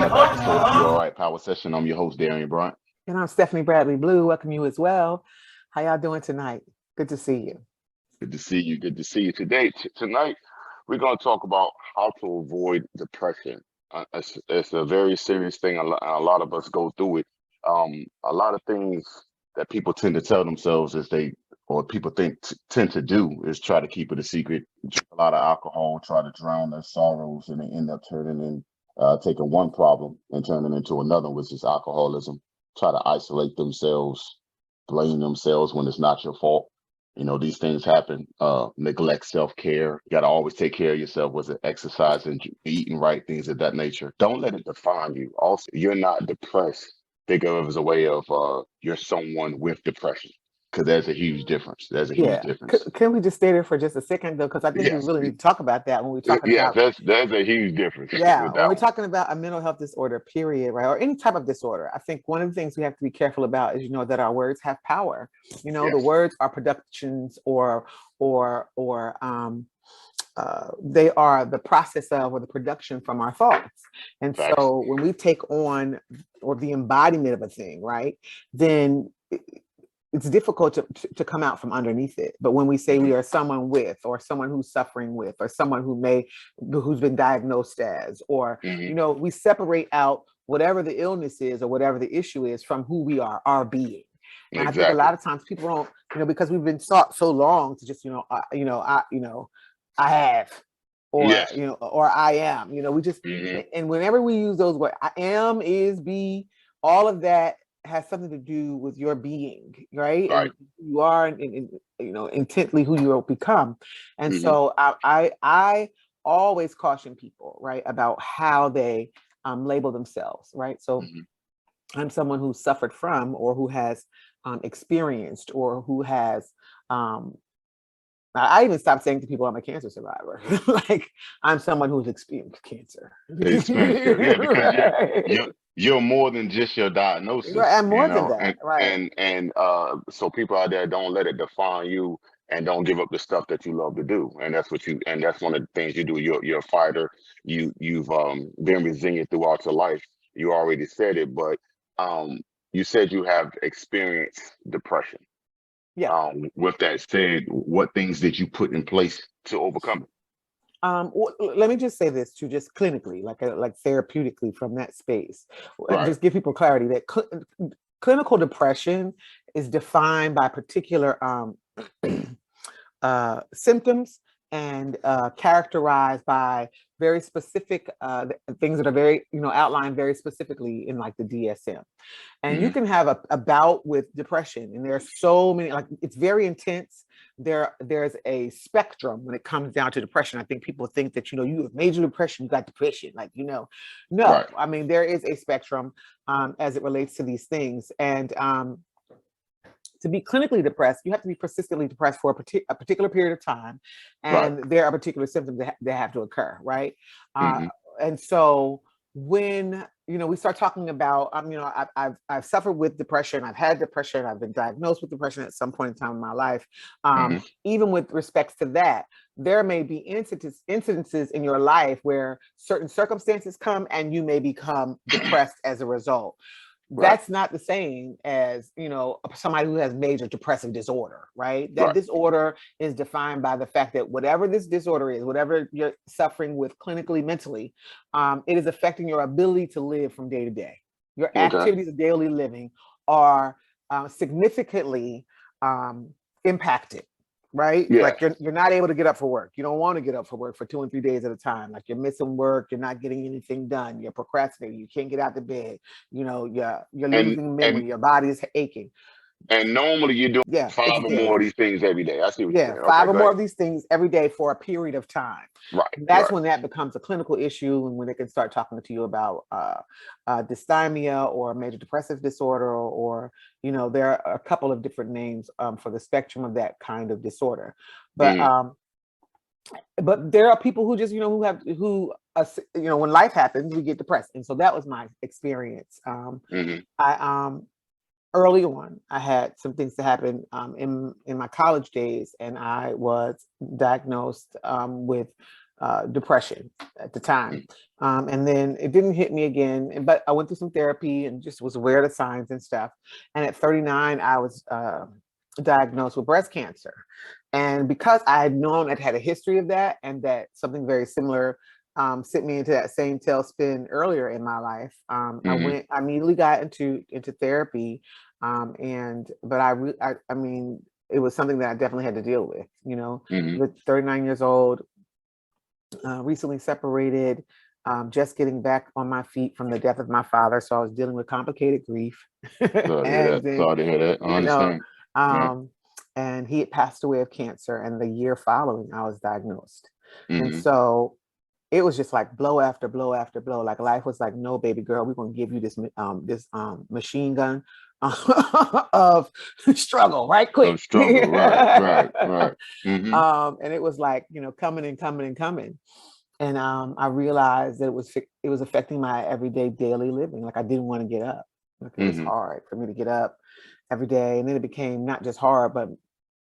another episode of the All Right Power Session. I'm your host, Darian Bryant. And I'm Stephanie Bradley Blue. Welcome you as well. How y'all doing tonight? Good to see you. Good to see you. Good to see you. Tonight, we're going to talk about how to avoid depression. It's a very serious thing. A lot of us go through it. A lot of things that people tend to tell themselves or people tend to do is try to keep it a secret, drink a lot of alcohol, try to drown their sorrows, and they end up taking one problem and turning into another, which is alcoholism. Try to isolate themselves, blame themselves when it's not your fault. You know, these things happen. Neglect self-care. You got to always take care of yourself, was it exercising, eating right, things of that nature. Don't let it define you. Also, you're not depressed. Think of it as a way of you're someone with depression, because there's a huge difference. There's a huge Yeah. difference. Can we just stay there for just a second, though? Because I think we Yes. really need to talk about that when we're talking Yeah, about. there's a huge difference Yeah, with when that we're one. talking about a mental health disorder, period, right? Or any type of disorder, I think one of the things we have to be careful about is, that our words have power. The Yes. words are productions or they are the process of or the production from our thoughts. And Facts. so when we take on or the embodiment of a thing, right, then it's difficult to come out from underneath it. But when we say we are someone with, or someone who's suffering with, or someone who's been diagnosed as, or, we separate out whatever the illness is or whatever the issue is from who we are, our being. And I think a lot of times people don't, because we've been taught so long to just, I have, or, Yes. or I am, we just, and whenever we use those words, I am, is, be, all of that has something to do with your being, right? Right. And who you are, and intently who you will become. And so I always caution people, right, about how they label themselves, right? So I'm someone who suffered from, or who has experienced, or who has I even stopped saying to people I'm a cancer survivor. Like, I'm someone who's experienced cancer. Yeah, because you're more than just your diagnosis, Right, and more than that, right? and so people out there, don't let it define you, and don't give up the stuff that you love to do. And that's one of the things you do. You're a fighter. You've been resilient throughout your life. You already said it, but you said you have experienced depression. Yeah. With that said, what things did you put in place to overcome it? Let me just say this too, just clinically, like therapeutically from that space, Right. just give people clarity that clinical depression is defined by particular symptoms and characterized by very specific things that are very, outlined very specifically in like the DSM. And you can have a bout with depression, and there are so many, like, it's very intense. There's a spectrum when it comes down to depression. I think people think that, you have major depression, you got depression, like, no. Right. I mean, there is a spectrum as it relates to these things. And to be clinically depressed, you have to be persistently depressed for a particular period of time, and there are particular symptoms that have to occur, right? And so when we start talking about, I've suffered with depression, I've had depression, I've been diagnosed with depression at some point in time in my life. Even with respects to that, there may be incidences in your life where certain circumstances come, and you may become depressed as a result. That's not the same as, somebody who has major depressive disorder, right? That disorder is defined by the fact that whatever this disorder is, whatever you're suffering with clinically, mentally, it is affecting your ability to live from day to day. Your activities of daily living are significantly impacted. Right? Yeah. Like you're not able to get up for work. You don't want to get up for work for 2 and 3 days at a time. Like, you're missing work. You're not getting anything done. You're procrastinating. You can't get out of bed. You're losing memory. Your body is aching. And normally you're doing 5 or more of these things every day. I see what you're saying. 5 or more of these things every day for a period of time. Right. That's when that becomes a clinical issue, and when they can start talking to you about dysthymia or major depressive disorder, or there are a couple of different names for the spectrum of that kind of disorder. But there are people who just when life happens, we get depressed, and so that was my experience. Early on, I had some things to happen in my college days, and I was diagnosed with depression at the time. And then it didn't hit me again, but I went through some therapy and just was aware of the signs and stuff. And at 39, I was diagnosed with breast cancer. And because I had known I'd had a history of that, and that something very similar sent me into that same tailspin earlier in my life, I immediately got into therapy. But I mean, it was something that I definitely had to deal with, you know, with 39 years old, recently separated, just getting back on my feet from the death of my father. So I was dealing with complicated grief. And then, Sorry to hear that. I you know, understand. and he had passed away of cancer, and the year following I was diagnosed. And Mm-hmm. so it was just like blow after blow after blow. Like life was like, no, baby girl, we're gonna give you this machine gun of struggle right quick. Of struggle, right. Mm-hmm. And it was like, you know, coming and coming and coming. And I realized that it was affecting my everyday daily living. Like I didn't want to get up. Like it was hard for me to get up every day. And then it became not just hard, but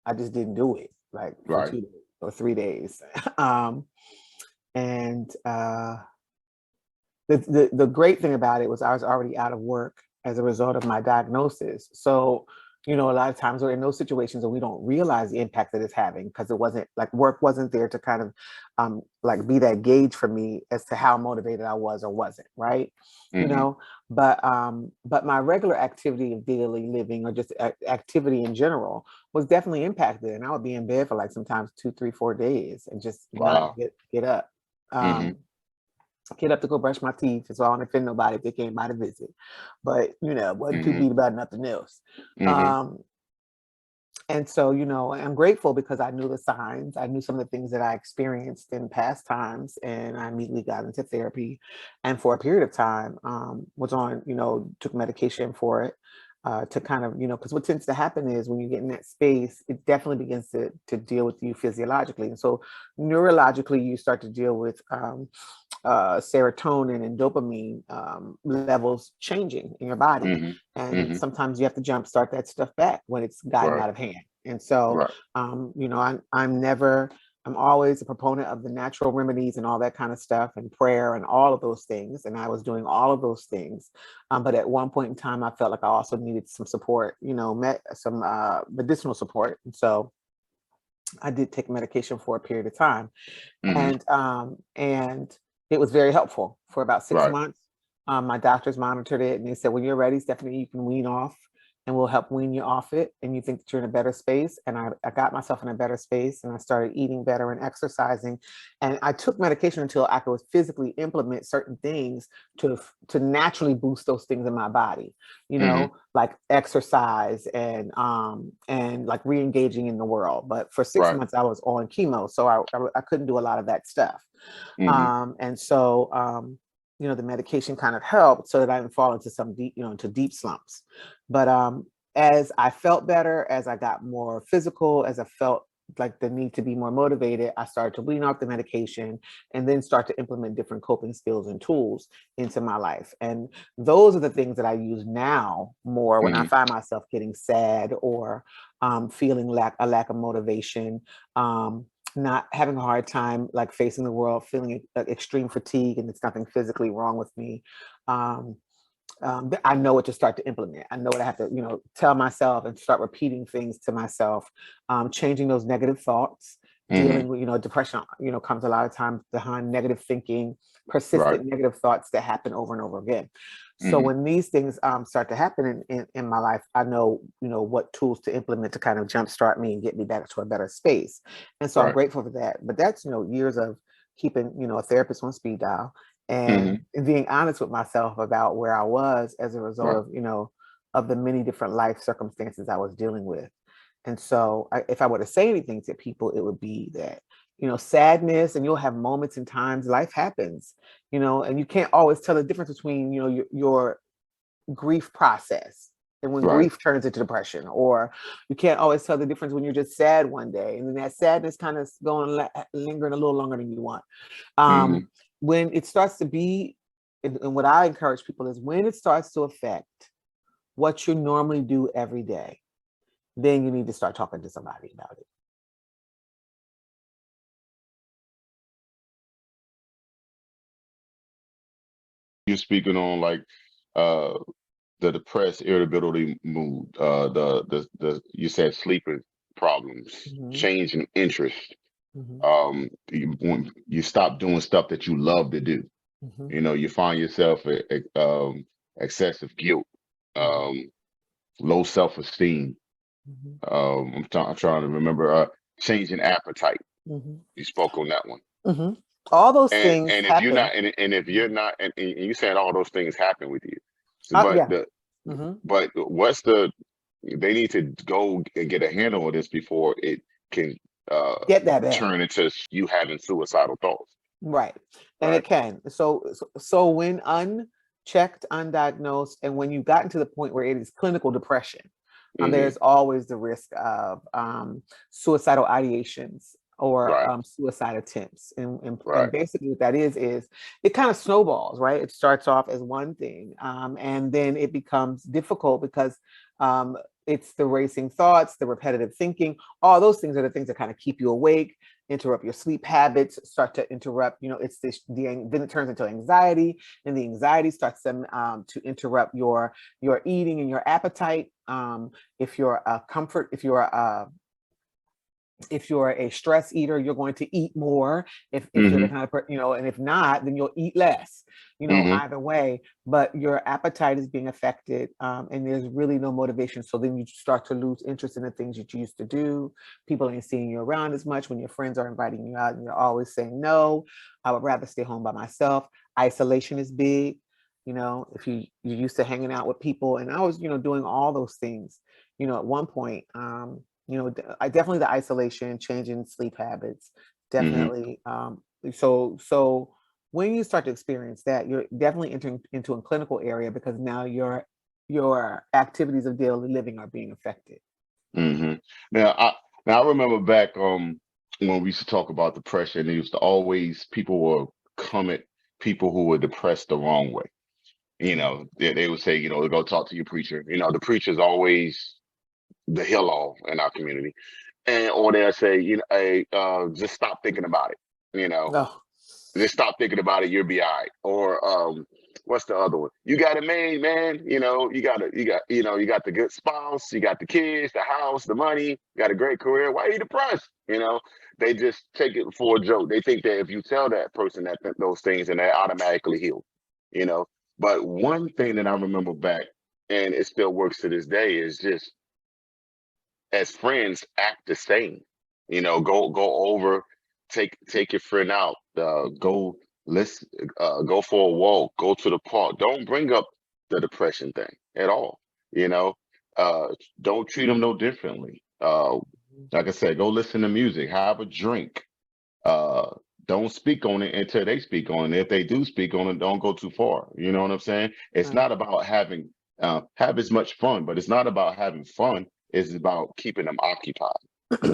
I just didn't do it like for 2 days or 3 days. And the great thing about it was I was already out of work as a result of my diagnosis. So, you know, a lot of times we're in those situations where we don't realize the impact that it's having, because it wasn't like work wasn't there to kind of like be that gauge for me as to how motivated I was or wasn't, right? You know, but my regular activity of daily living, or just activity in general, was definitely impacted. And I would be in bed for like sometimes 2, 3, 4 days and just not get up. Get up to go brush my teeth, so I don't offend nobody if they came by to visit. But you know, wasn't too beat about nothing else. And so, you know, I'm grateful because I knew the signs. I knew some of the things that I experienced in past times, and I immediately got into therapy. And for a period of time, was on, you know, took medication for it, to kind of, you know, because what tends to happen is when you get in that space, it definitely begins to deal with you physiologically. And so neurologically, you start to deal with serotonin and dopamine levels changing in your body. And sometimes you have to jumpstart that stuff back when it's gotten out of hand. And so, you know, I'm always a proponent of the natural remedies and all that kind of stuff, and prayer and all of those things. And I was doing all of those things. But at one point in time, I felt like I also needed some support, you know, some medicinal support. And so I did take medication for a period of time. And it was very helpful for about 6 months. My doctors monitored it, and they said, when you're ready, Stephanie, you can wean off, and we'll help wean you off it. And you think that you're in a better space. And I got myself in a better space, and I started eating better and exercising. And I took medication until I could physically implement certain things to naturally boost those things in my body, you know, like exercise and like re-engaging in the world. But for 6 months I was on chemo, so I couldn't do a lot of that stuff. And so, you know, the medication kind of helped so that I didn't fall into some deep, you know, into deep slumps. But as I felt better, as I got more physical, as I felt like the need to be more motivated, I started to wean off the medication and then start to implement different coping skills and tools into my life. And those are the things that I use now more when I find myself getting sad or feeling a lack of motivation, not having a hard time like facing the world, feeling extreme fatigue, and there's nothing physically wrong with me. I know what to start to implement. I know what I have to, you know, tell myself and start repeating things to myself, changing those negative thoughts, dealing with, you know, depression, you know, comes a lot of times behind negative thinking, persistent negative thoughts that happen over and over again. So when these things start to happen in my life, I know, you know, what tools to implement to kind of jumpstart me and get me back to a better space. And so I'm grateful for that. But that's, you know, years of keeping, you know, a therapist on speed dial and being honest with myself about where I was as a result of, you know, of the many different life circumstances I was dealing with. And so if I were to say anything to people, it would be that, you know, sadness, and you'll have moments and times, life happens, you know, and you can't always tell the difference between, you know, your grief process and when grief turns into depression, or you can't always tell the difference when you're just sad one day and then that sadness kind of going lingering a little longer than you want. When it starts to be, and what I encourage people is when it starts to affect what you normally do every day, then you need to start talking to somebody about it. you're speaking on like uh the depressed, irritability mood, the you said sleeping problems, Mhm, change in interest. mhm, When you stop doing stuff that you love to do, mhm, you find yourself excessive guilt, mhm, um, low self-esteem. mhm, I'm trying to remember. Changing appetite. mhm, You spoke on that one. mhm. All those And things and if you're not happen. and if you're not and you said all those things happen with you, so, Yeah. Mhm. but what's the they need to go and get a handle on this before it can uh Get that bad. turn into you having suicidal thoughts, Right. And right? it can. So when unchecked, undiagnosed, and when you've gotten to the point where it is clinical depression, Hmm. there's always the risk of suicidal ideations or Right, suicide attempts. And right. basically what that is it kind of snowballs, right? It starts off as one thing, and then it becomes difficult because um, it's the racing thoughts, the repetitive thinking, all those things are the things that kind of keep you awake, interrupt your sleep habits, start to interrupt, it's then it turns into anxiety, and the anxiety starts to interrupt your eating and your appetite. If you're a comfort, if you're a stress eater, you're going to eat more. If you're the Hmm. kind of and if not, then you'll eat less. Hmm. Either way, but your appetite is being affected, and there's really no motivation. So then you start to lose interest in the things that you used to do. People ain't seeing you around as much when your friends are inviting you out, and you're always saying no. I would rather stay home by myself. Isolation is big. If you're used to hanging out with people, and I was doing all those things. At one point. I definitely the isolation, changing sleep habits, Hmm. definitely. So when you start to experience that, you're definitely entering into a clinical area because now your activities of daily living are being affected. Hmm. Now, I remember back when we used to talk about depression, they used to always people were come at people who were depressed the wrong way. They would say, go talk to your preacher. The preacher's always the heal all in our community, and or they'll say, hey, just stop thinking about it. You know, Oh, just stop thinking about it. You'll be all right. Or what's the other one? You got it made, man. You got the good spouse, you got the kids, the house, the money, you got a great career. Why are you depressed? They just take it for a joke. They think that if you tell that person those things, and they automatically heal. You know. But one thing that I remember back, and it still works to this day, is just as friends act the same. Go over, take your friend out, go let's go for a walk, go to the park. Don't bring up the depression thing at all. You know, uh, don't treat them no differently. Like I said, go listen to music, have a drink. Uh, don't speak on it until they speak on it. If they do speak on it, don't go too far. You know what I'm saying? It's right. not about have as much fun, but it's not about having fun. It's about keeping them occupied.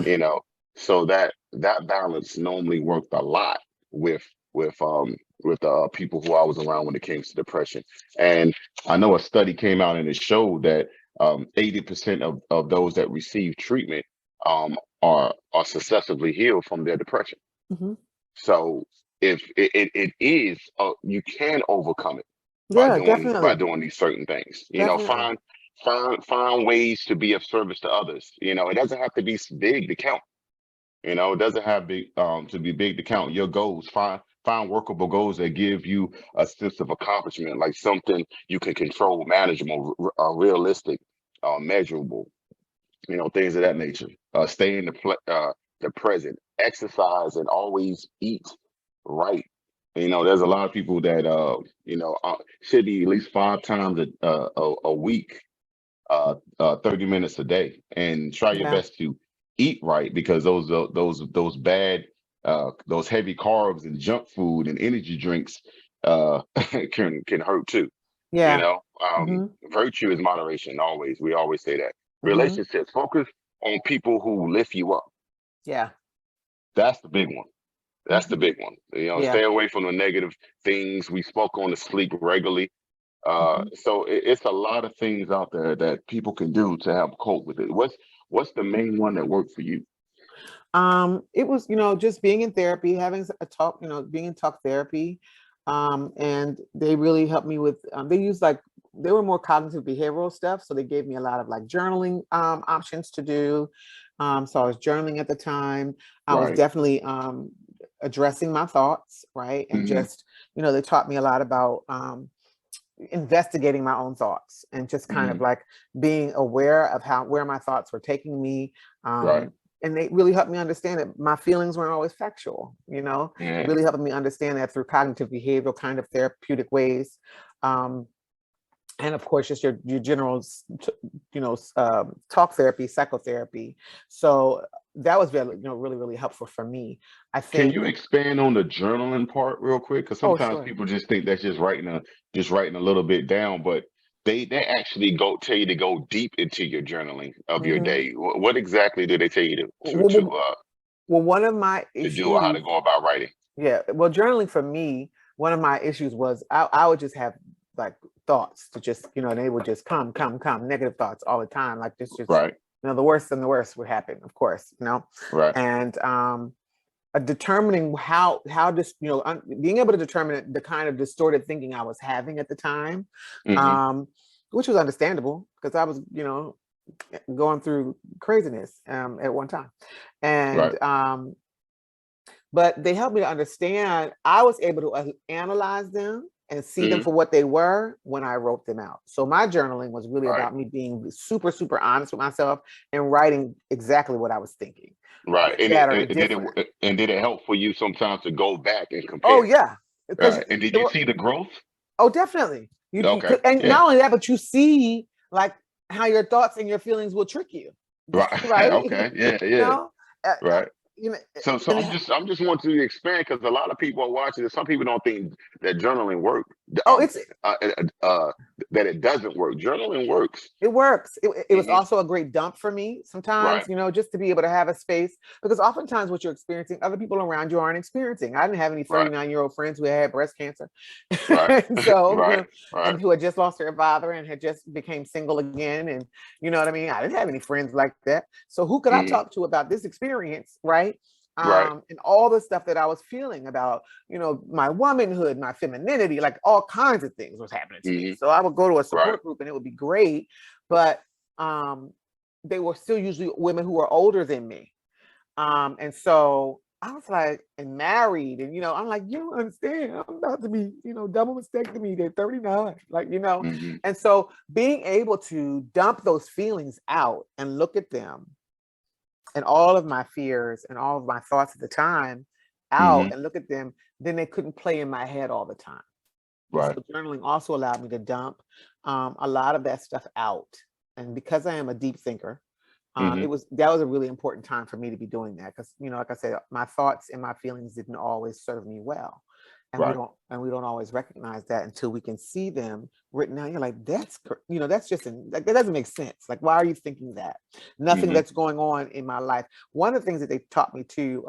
You know, so that balance normally worked a lot with with um with the people who I was around when it came to depression. And I know a study came out and it showed that 80% of those that receive treatment are successfully healed from their depression. Mhm. So if it is, you can overcome it by Yeah, doing definitely, these certain things. definitely. Find ways to be of service to others. It doesn't have to be big to count. It doesn't have to be big to count your goals. Find workable goals that give you a sense of accomplishment, like something you can control, manageable, realistic, measurable. Things of that nature. Stay in the present, exercise, and always eat right. There's a lot of people that should be at least 5 times a week, 30 minutes a day, and try your Yeah. best to eat right because those bad those heavy carbs and junk food and energy drinks can hurt too. You Yeah. know, Hmm. virtue is moderation. Always, we always say that. Hmm. Relationships, focus on people who lift you up. Yeah. That's the big one. That's the Hmm. big one. Yeah. Stay away from the negative things. We spoke on the sleep regularly. Hmm. So it's a lot of things out there that people can do to help cope with it. What's the main one that worked for you? It was, just being in therapy, having a talk, being in talk therapy, And they really helped me with, they were more cognitive behavioral stuff. So they gave me a lot of like journaling options to do. So I was journaling at the time. I was Right. definitely addressing my thoughts, right? And just, they taught me a lot about investigating my own thoughts and just kind of like being aware of where my thoughts were taking me. Right. And they really helped me understand that my feelings weren't always factual, Yeah. really helping me understand that through cognitive behavioral kind of therapeutic ways. And of course, just your general, talk therapy, psychotherapy. So that was really, really, really helpful for me. I Can think. you expand on the journaling part real quick? Because Oh, sometimes sure. people just think that's just writing a little bit down, but they actually tell you to go deep into your journaling of your Mhm. day. What exactly do they tell you Well, well, well, one of my to do, or how to issues, go about writing? yeah, well, journaling for me, one of my issues was I would just have like thoughts to just, and they would just come, negative thoughts all the time. Like this just, Right. the worst and the worst would happen, of course, Right. and determining how this, being able to determine the kind of distorted thinking I was having at the time, Hmm. which was understandable because I was, going through craziness at one time. Right. And but they helped me to understand. I was able to analyze them and see them Hmm. for what they were when I wrote them out. So my journaling was really Right. about me being super, super honest with myself and writing exactly what I was thinking. Right. Good, bad, or indifferent. And did it help for you sometimes to go back and Oh compare? yeah, because Right. And did you see the growth? oh definitely Okay. and Yeah. not only that, but you see like how your thoughts and your feelings will trick you, Right. right? Okay. Yeah. you Yeah. know, uh, uh, Right. you know, So and I'm just wanting to expand because a lot of people are watching this. Some people don't think that journaling work. oh, Um, uh, uh, uh, that it doesn't work. Journaling works. it works. It was Hmm. also a great dump for me sometimes, Right. just to be able to have a space, because oftentimes what you're experiencing, other people around you aren't experiencing. I didn't have any Right. 39-year-old friends who had breast cancer. Right. And so, Right. Right. and who had just lost their father and had just became single again. And you know what I mean? I didn't have any friends like that. So who could I Hmm. talk to about this experience? Right. Right. And all the stuff that I was feeling about, my womanhood, my femininity, like all kinds of things was happening to me. Hmm. So I would go to a Right. support group and it would be great, but they were still usually women who were older than me. And so I was like, and married, and I'm like, you don't understand. I'm about to be, double mastectomy at 39, like, Hmm. and so being able to dump those feelings out and look at them and all of my fears and all of my thoughts at the time out Hmm. and look at them, then they couldn't play in my head all the time. So Right. journaling also allowed me to dump a lot of that stuff out. And because I am a deep thinker, Hmm. that was a really important time for me to be doing that, because like I said, my thoughts and my feelings didn't always serve me well, and Right. we don't always recognize that until we can see them written down. You're like, that's just like that doesn't make sense. Like, why are you thinking that? Nothing Hmm. that's going on in my life. One of the things that they taught me too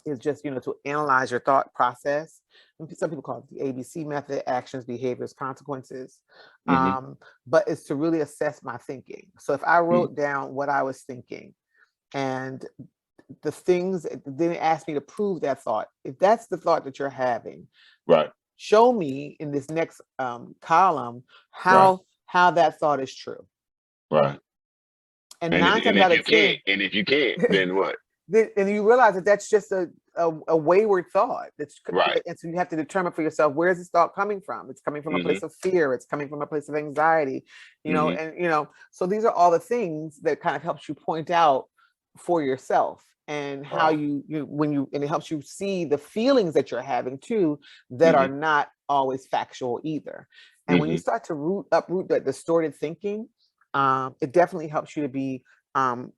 is just to analyze your thought process. And some people call it the ABC method: actions, behaviors, consequences. Hmm. But it's to really assess my thinking. So if I Hmm. wrote down what I was thinking and the things, then it asked me to prove that thought. If that's the thought that you're having, Right. show me in this next column Right. how that thought is true. Right. And nine times out of 10, And if you can't, then what? and you realize that that's just a wayward thought. Right. And so you have to determine for yourself, where's this thought coming from? It's coming from a Hmm. place of fear. It's coming from a place of anxiety, Hmm. and so these are all the things that kind of helps you point out for yourself, and how Right. and it helps you see the feelings that you're having too, that are Hmm. not always factual either. And when you Hmm. start to uproot that distorted thinking, it definitely helps you to be um,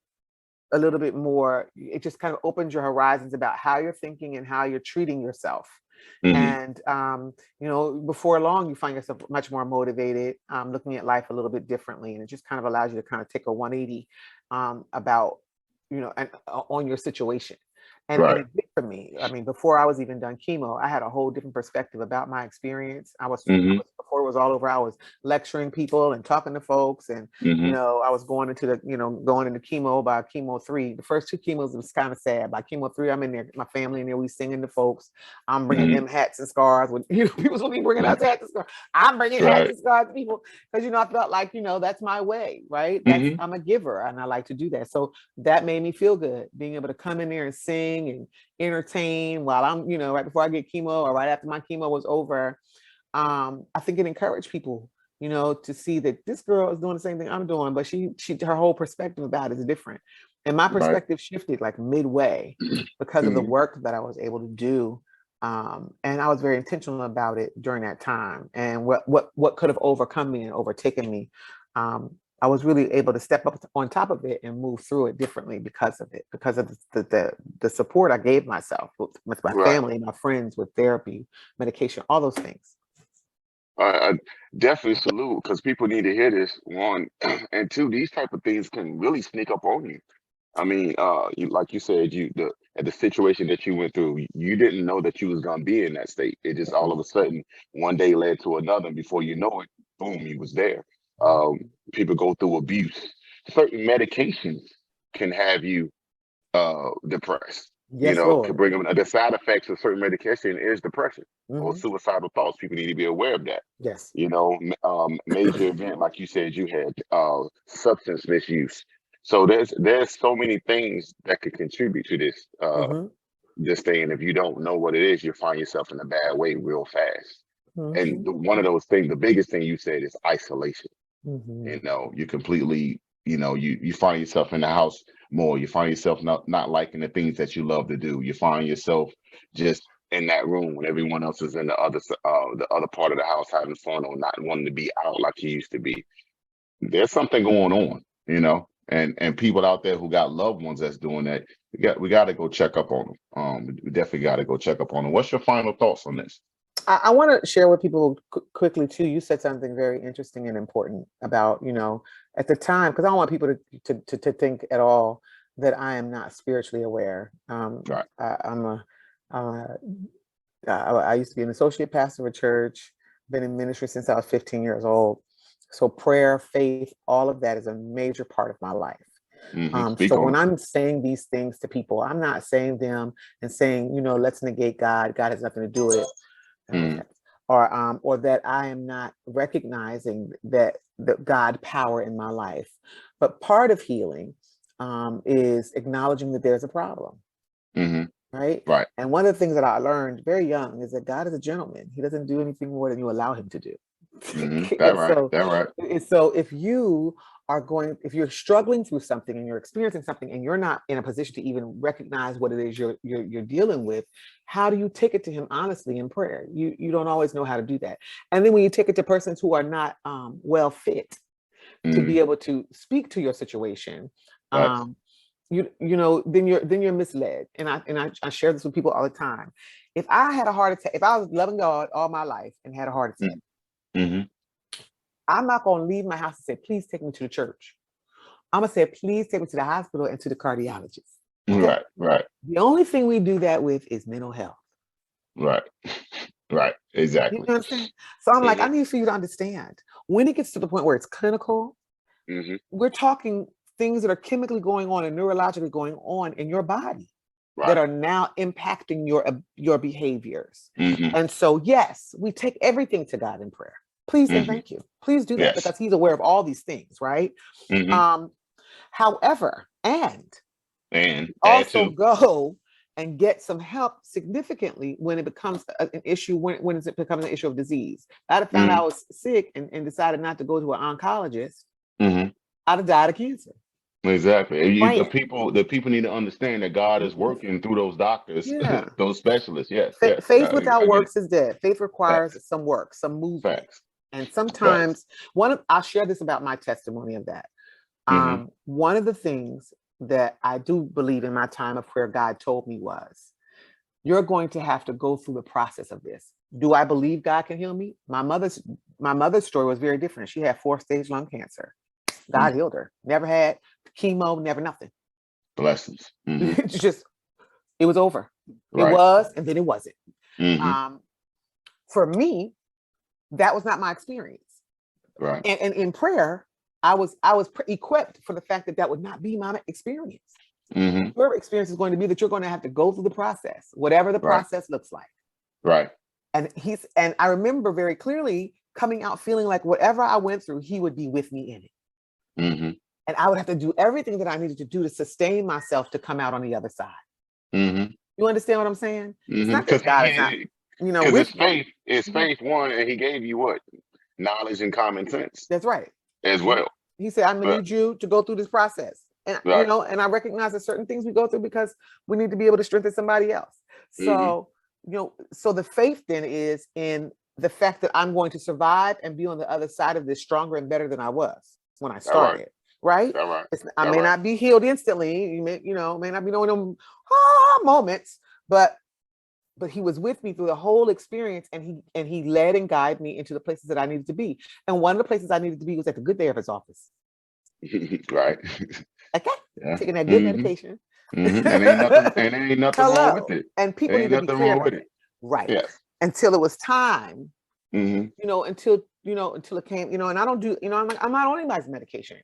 a little bit more. It just kind of opens your horizons about how you're thinking and how you're treating yourself. Hmm. And before long, you find yourself much more motivated, looking at life a little bit differently, and it just kind of allows you to kind of take a 180 about and on your situation. And Right. it did for me. I mean, before I was even done chemo, I had a whole different perspective about my experience. Hmm. before it was all over, I was lecturing people and talking to folks, and I was going into chemo by chemo 3. The first 2 chemos, it was kind of sad. By chemo 3, I'm in there, my family in there, we singing to folks. I'm bringing them hats and scarves. With people will be bringing us hats and scarves. I'm bringing hats and scarves to people because I felt like that's my way, right? I'm a giver, and I like to do that. So that made me feel good, being able to come in there and sing and entertain while I'm, right before I get chemo or right after my chemo was over. I think it encouraged people, to see that this girl is doing the same thing I'm doing, but her whole perspective about it is different. And my perspective shifted like midway because of the work that I was able to do. And I was very intentional about it during that time. And what could have overcome me and overtaken me, I was really able to step up on top of it and move through it differently because of it, because of the support I gave myself with my family, my friends, with therapy, medication, all those things. I definitely salute, because people need to hear this, 1, and 2, these type of things can really sneak up on you. I mean, like you said, the situation that you went through, you didn't know that you was gonna be in that state. It just all of a sudden, one day led to another, and before you know it, boom, you was there. People go through abuse. Certain medications can have you depressed. Yes, Lord. Can bring them. The side effects of certain medication is depression or suicidal thoughts. People need to be aware of that. Yes. Major event like you said you had, substance misuse. So there's so many things that could contribute to this this thing, and if you don't know what it is, you'll find yourself in a bad way real fast. And one of those things, the biggest thing you said, is isolation. You completely, you find yourself in the house more. You find yourself not liking the things that you love to do. You find yourself just in that room when everyone else is in the other part of the house having fun, or not wanting to be out like you used to be. There's something going on, and people out there who got loved ones that's doing that. We got to go check up on them. We definitely got to go check up on them. What's your final thoughts on this? I want to share with people quickly too. You said something very interesting and important about, at the time, because I don't want people to think at all that I am not spiritually aware. Right. I used to be an associate pastor of a church, been in ministry since I was 15 years old. So prayer, faith, all of that is a major part of my life. So when I'm saying these things to people, I'm not saying them and saying, let's negate God. God has nothing to do with it. Or that I am not recognizing that the God power in my life. But part of healing is acknowledging that there's a problem. Right. And one of the things that I learned very young is that God is a gentleman. He doesn't do anything more than you allow him to do. So if you if you're struggling through something and you're experiencing something and you're not in a position to even recognize what it is you're dealing with, how do you take it to him honestly in prayer? You don't always know how to do that. And then when you take it to persons who are not well fit to be able to speak to your situation, then you're misled. And I share this with people all the time. If I had a heart attack, if I was loving God all my life and had a heart attack, I'm not going to leave my house and say, please take me to the church. I'm going to say, please take me to the hospital and to the cardiologist. Okay? Right. The only thing we do that with is mental health. Right. Exactly. You know what I'm saying? So I'm like, I need for you to understand, when it gets to the point where it's clinical, we're talking things that are chemically going on and neurologically going on in your body that are now impacting your behaviors. And so, yes, we take everything to God in prayer. Please and thank you. Please do that because he's aware of all these things, right? However, and also go and get some help significantly when it becomes an issue, when it becomes an issue of disease. I'd have found out I was sick and decided not to go to an oncologist, I'd have died of cancer. Exactly. The people need to understand that God is working through those doctors, those specialists. Yes. Faith without works is dead. Faith requires some work, some movement. And sometimes I'll share this about my testimony of that. One of the things that I do believe in my time of prayer, God told me was, you're going to have to go through the process of this. Do I believe God can heal me? My mother's story was very different. She had 4-stage lung cancer. God healed her. Never had chemo, never nothing. Blessings. It was over. It was, and then it wasn't. For me, that was not my experience. Right. And in prayer, I was equipped for the fact that that would not be my experience. Your experience is going to be that you're going to have to go through the process, whatever the process looks like. Right. And I remember very clearly coming out feeling like whatever I went through, he would be with me in it. And I would have to do everything that I needed to do to sustain myself to come out on the other side. You understand what I'm saying? It's not that God is not, because his faith won, and he gave you what? Knowledge and common sense. That's right. As well. He said, I'm gonna need you to go through this process. And and I recognize that certain things we go through because we need to be able to strengthen somebody else. So, so the faith then is in the fact that I'm going to survive and be on the other side of this stronger and better than I was when I started. Right? I may not be healed instantly. You may not be knowing them moments, but he was with me through the whole experience, and he led and guided me into the places that I needed to be. And one of the places I needed to be was at the good therapist's office. Right. Okay. Taking that good medication. And ain't nothing wrong with it. And people need to be clear with it. Right. Yes. Until it was time. Until it came, and I don't do, I'm not on anybody's medication.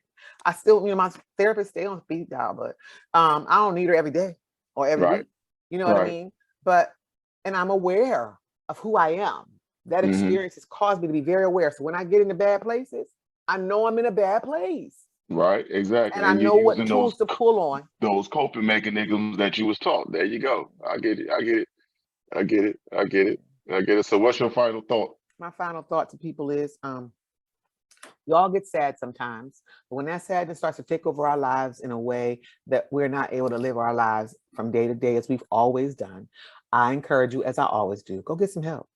I still, my therapist stay on speed dial, but I don't need her every day or every week. You know what I mean? And I'm aware of who I am. That experience has caused me to be very aware. So when I get into bad places, I know I'm in a bad place. Right, exactly. And I know what tools to pull on. Those coping mechanisms that you was taught. There you go. I get it. So what's your final thought? My final thought to people is, we all get sad sometimes, but when that sadness starts to take over our lives in a way that we're not able to live our lives from day to day as we've always done, I encourage you, as I always do, go get some help.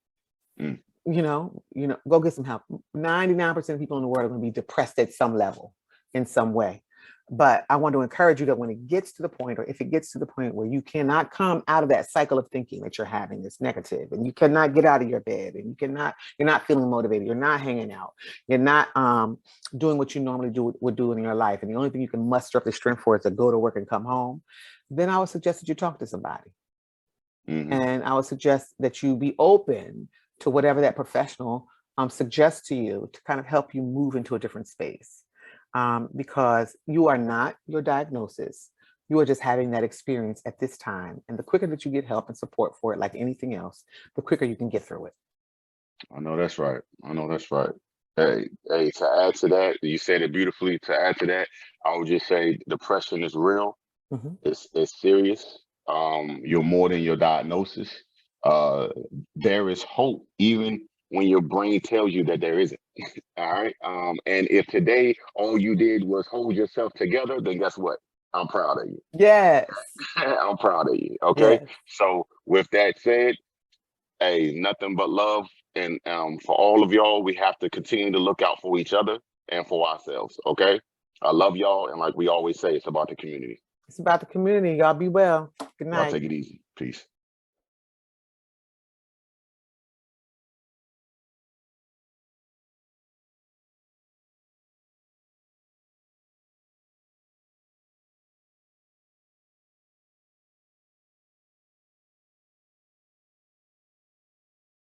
Go get some help. 99% of people in the world are going to be depressed at some level, in some way. But I want to encourage you that when it gets to the point, or if it gets to the point where you cannot come out of that cycle of thinking that you're having that's negative, and you cannot get out of your bed, and you're not feeling motivated, you're not hanging out, you're not doing what you normally would do in your life, and the only thing you can muster up the strength for is to go to work and come home, then I would suggest that you talk to somebody. And I would suggest that you be open to whatever that professional suggests to you to kind of help you move into a different space. Because you are not your diagnosis. You are just having that experience at this time. And the quicker that you get help and support for it, like anything else, the quicker you can get through it. I know that's right. Hey, to add to that, you said it beautifully. To add to that, I would just say depression is real. It's serious. You're more than your diagnosis. There is hope, even when your brain tells you that there isn't. All right. And if today all you did was hold yourself together, then guess what? I'm proud of you. Yes. I'm proud of you. Okay. Yes. So with that said, hey, nothing but love. And for all of y'all, we have to continue to look out for each other and for ourselves. Okay. I love y'all. And like we always say, it's about the community. It's about the community. Y'all be well. Good night. Y'all take it easy. Peace.